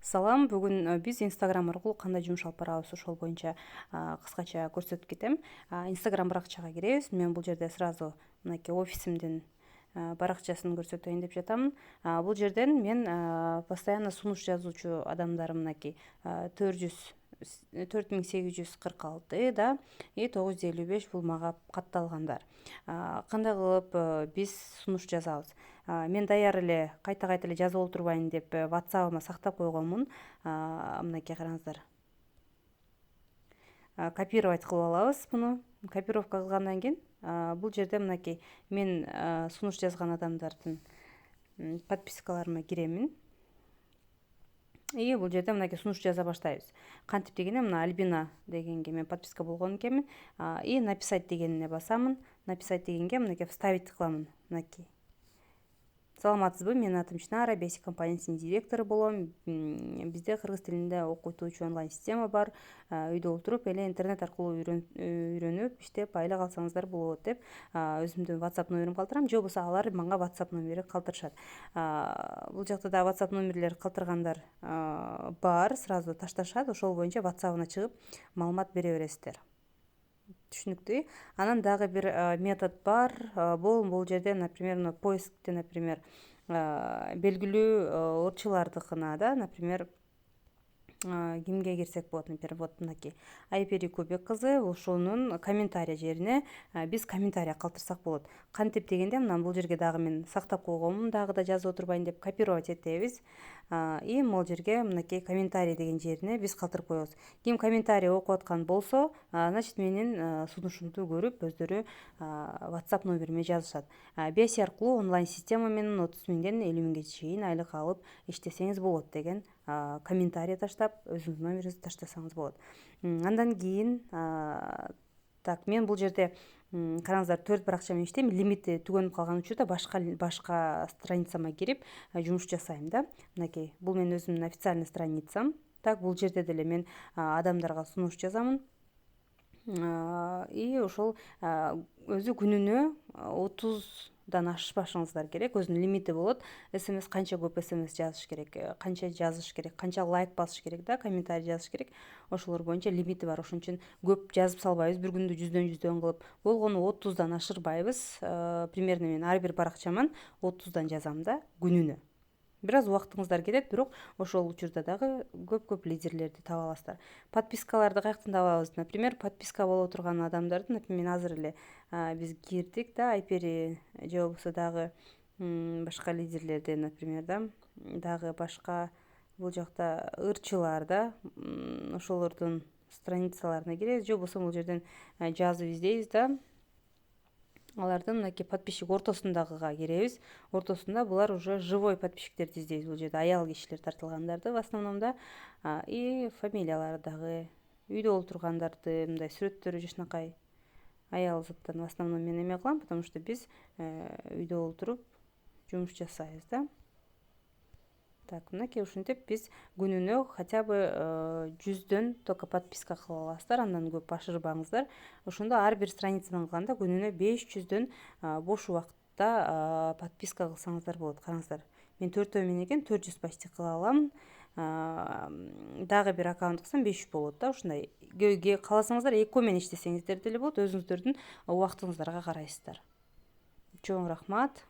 Салам, бүгүн биз Instagram аркылуу кандай жумуш алып барабыз ошол боюнча кыскача көрсөтүп кетем. Instagram баракчага киребиз. Мен бул жерде сразу мынакей офисимдин баракчасын көрсөтөйүн деп жатам. Бул жерден мен постоянно сунуш жазуучу адамдар мынакей 4846 да и 955 бул мага катталгандар. Кандай кылып биз сунуш жазабыз? Мен даяр эле кайта эле жазып олтурбайын деп WhatsApp'ыма сактап койгонмун. Мынакей караңыздар. Копировать кылып алабыз муну. Копировка кылгандан кийин бул жерде мынакей мен сунуш жазган адамдардын подпискаларыма киремин. И бул жерде мынакей сунуш жаза баштайбыз. Кантип дегенде мына Альбина дегенге мен подписка болгон экенмин. И написать дегенине басамын. Написать дегенге мынакей вставить кыламын. Мынакей. Саламатсызбы, менин атым Чынара, Basic компаниясынын директору болом. Бизде кыргыз тилинде окутуучу онлайн система бар. Үйдө отуруп эле интернет аркылуу үйрөнүп, иштеп айлык алсаңыздар болот деп өзүмдүн WhatsApp номерин калтырам, же болбосо алар мага WhatsApp номери калтырышат. Бул жакта да WhatsApp номерлер калтыргандар бар, сразу ташташат. Ошол боюнча WhatsApp'ына чыгып маалымат бере бересиздер. Түшүнүктүү. Анан дагы бир метод бар. Бул жерде, например, поискте, например, белгилүү ырчылардыкына да, например, кимге кирсек болот, например, вот мынакей Айпери Кубек кызы, ошонун комментарий жерине биз комментарий калтырсак болот. Кантип дегенде, мына бул жерге дагы мен сактап койгонмун, дагы да жазып отурбайын деп копировать этебиз. И могул жерге мынакей комментарий деген жерине биз калтырып коебуз. Ким комментарий окуп аткан болсо, значит менин сунушумду көрүп өздөрү WhatsApp номериме жазышат. Беси аркылуу онлайн система менен 30 миңден 50 миңге чейин айлык алып иштесеңиз болот деген комментарий таштап, өзүңүздүн номериңизди таштасаңыз болот. Андан кийин так, мен бул жерде караңыздар 4 баракча менен иштейм. Лимити түгөнүп калган учурда башка страницама кирип жумуш жасайм да. Мынакей, бул менин өзүмдүн официальный страницам. Так, бул жерде деле мен адамдарга сунуш жазамын. И ошол өзү күнүнө 30дан ашпашыңыздар керек. Өзүнүн лимити болот. СМС канча көп СМС жазыш керек, канча жазыш керек, канча лайк басыш керек да, комментарий жазыш керек. Ошолор боюнча лимити бар. Ошон үчүн көп жазып салбайбыз, бир күндө 100дөн кылып. Болгону 30дан ашырбайбыз. Примерно мен ар бир баракчаман 30дан жазам да күнүнө. Бир аз убактыңыздар кетет, бирок ошол учурда дагы көп лидерлерди таба аласыздар. Подпискаларды каяктан табабыз? Например, подписка боло турган адамдарды, например, азыр эле биз кирдик да, Айпери же болбосо дагы башка лидерлерди, например, дагы башка бул жакта ырчылар да, ошолордун страницаларына киребиз, же болбосо бул жерден жазып издейбиз да. Алардын мынакей подписчик ортосундагыга киребиз. Ортосунда булар уже живой подписчиктерди издейбиз. Бул жерде аял кишилер тартылгандарды в основном да. И фамилиялары дагы, үйдө олтургандарды, мындай сүрөттөрү жакшынакай аял заттан в основном мен эме кылам, потому что биз үйдө олтуруп жумуш жасайбыз да. Так, мынакей ушинтип биз күнүнө хотя бы 100дөн только подписка кыла аласыздар, андан көп ашырбаңыздар. Ошондо ар бир страницадан кылганда күнүнө 500дөн бош убакытта подписка кылсаңыздар болот. Караңыздар, мен 4 менен экен 400 почти кыла алам. Дагы бир аккаунт кылсам 500 болот да. Ушундай кааласаңыздар эко менен иштесеңиздер деле болот, өзүңүздөрдүн убактыңыздарга карайсыздар. Чоң рахмат.